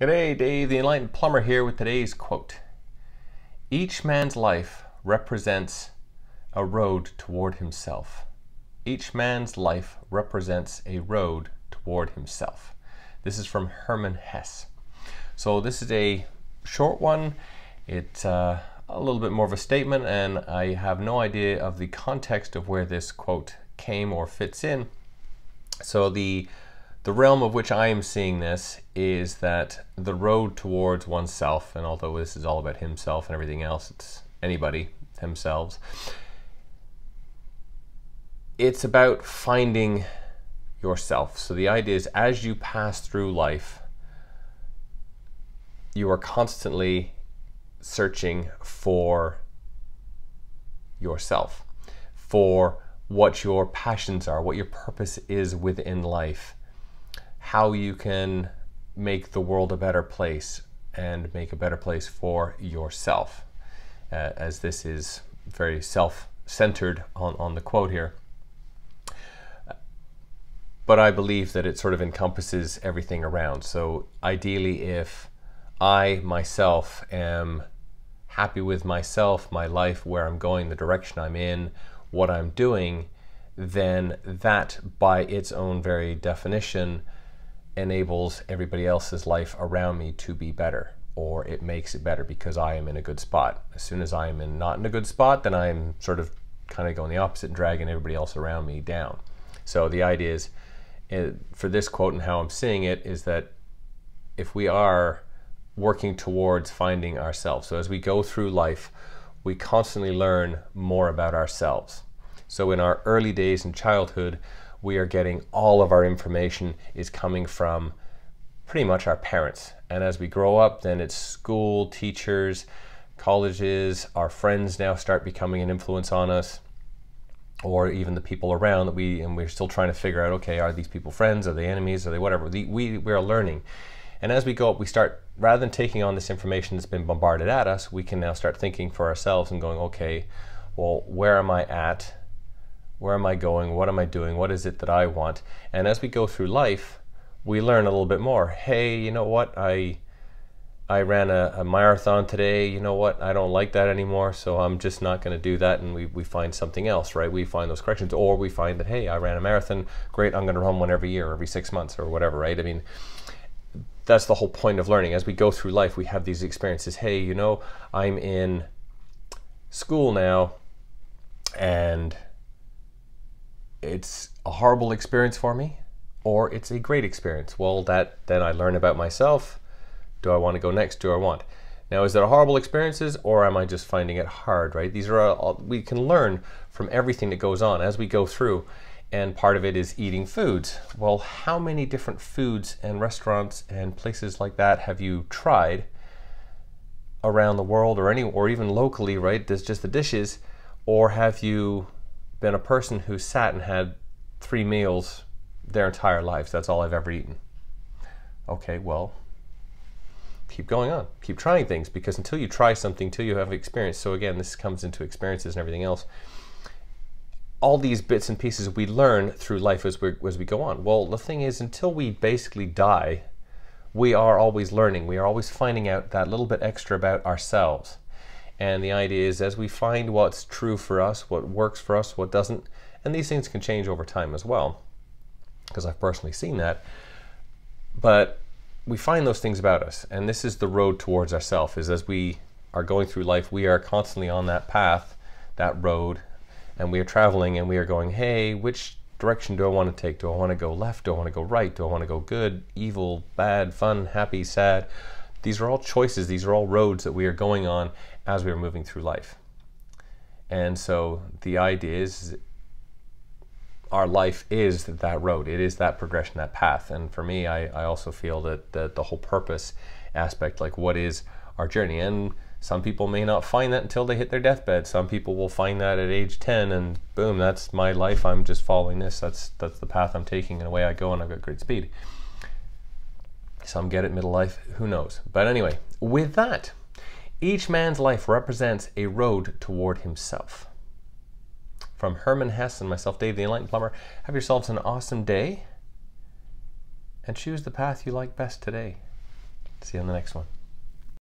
G'day, Dave the Enlightened Plumber here with today's quote. Each man's life represents a road toward himself. Each man's life represents a road toward himself. This is from Herman Hesse. So this is a short one. It's a little bit more of a statement, and I have no idea of the context of where this quote came or fits in. So the realm of which I am seeing this is that the road towards oneself, and although this is all about himself and everything else, it's anybody, themselves, it's about finding yourself. So the idea is, as you pass through life, you are constantly searching for yourself, for what your passions are, what your purpose is within life, how you can make the world a better place and make a better place for yourself, as this is very self-centered on the quote here. But I believe that it sort of encompasses everything around. So ideally, if I myself am happy with myself, my life, where I'm going, the direction I'm in, what I'm doing, then that by its own very definition enables everybody else's life around me to be better, or it makes it better because I am in a good spot. As soon as I am not in a good spot, then I'm sort of kind of going the opposite and dragging everybody else around me down. So the idea is, for this quote and how I'm seeing it, is that if we are working towards finding ourselves, so as we go through life, we constantly learn more about ourselves. So in our early days in childhood, we are getting all of our information is coming from pretty much our parents. And as we grow up, then it's school, teachers, colleges, our friends now start becoming an influence on us, or even the people around that we're still trying to figure out, okay, are these people friends? Are they enemies? Are they whatever? We are learning. And as we go up, we start, rather than taking on this information that's been bombarded at us, we can now start thinking for ourselves and going, okay, well, where am I at? Where am I going? What am I doing? What is it that I want? And as we go through life, we learn a little bit more. Hey, you know what? I ran a marathon today. You know what? I don't like that anymore, so I'm just not going to do that. And we find something else, right? We find those corrections. Or we find that, hey, I ran a marathon. Great, I'm going to run one every year, every 6 months or whatever, right? I mean, that's the whole point of learning. As we go through life, we have these experiences. Hey, you know, I'm in school now, and it's a horrible experience for me, or it's a great experience. Well, then I learn about myself. Do I want to go next? Do I want? Now, is it a horrible experiences, or am I just finding it hard, right? These are all, we can learn from everything that goes on as we go through, and part of it is eating foods. Well, how many different foods and restaurants and places like that have you tried around the world, or even locally, right? There's just the dishes, or have you been a person who sat and had 3 meals their entire lives? That's all I've ever eaten. Okay, well, keep going on. Keep trying things, because until you try something, until you have experience. So again, this comes into experiences and everything else. All these bits and pieces we learn through life as we go on. Well, the thing is, until we basically die, we are always learning. We are always finding out that little bit extra about ourselves. And the idea is, as we find what's true for us, what works for us, what doesn't, and these things can change over time as well, because I've personally seen that, but we find those things about us. And this is the road towards ourselves, is as we are going through life, we are constantly on that path, that road, and we are traveling, and we are going, hey, which direction do I want to take? Do I want to go left? Do I want to go right? Do I want to go good, evil, bad, fun, happy, sad? These are all choices. These are all roads that we are going on as we are moving through life. And so the idea is, our life is that road. It is that progression, that path. And for me, I also feel that the whole purpose aspect, like what is our journey? And some people may not find that until they hit their deathbed. Some people will find that at age 10 and boom, that's my life. I'm just following this. That's the path I'm taking, and away I go, and I've got great speed. Some get it middle life, who knows? But anyway, with that, each man's life represents a road toward himself. From Herman Hesse and myself, Dave the Enlightened Plumber, have yourselves an awesome day, and choose the path you like best today. See you on the next one.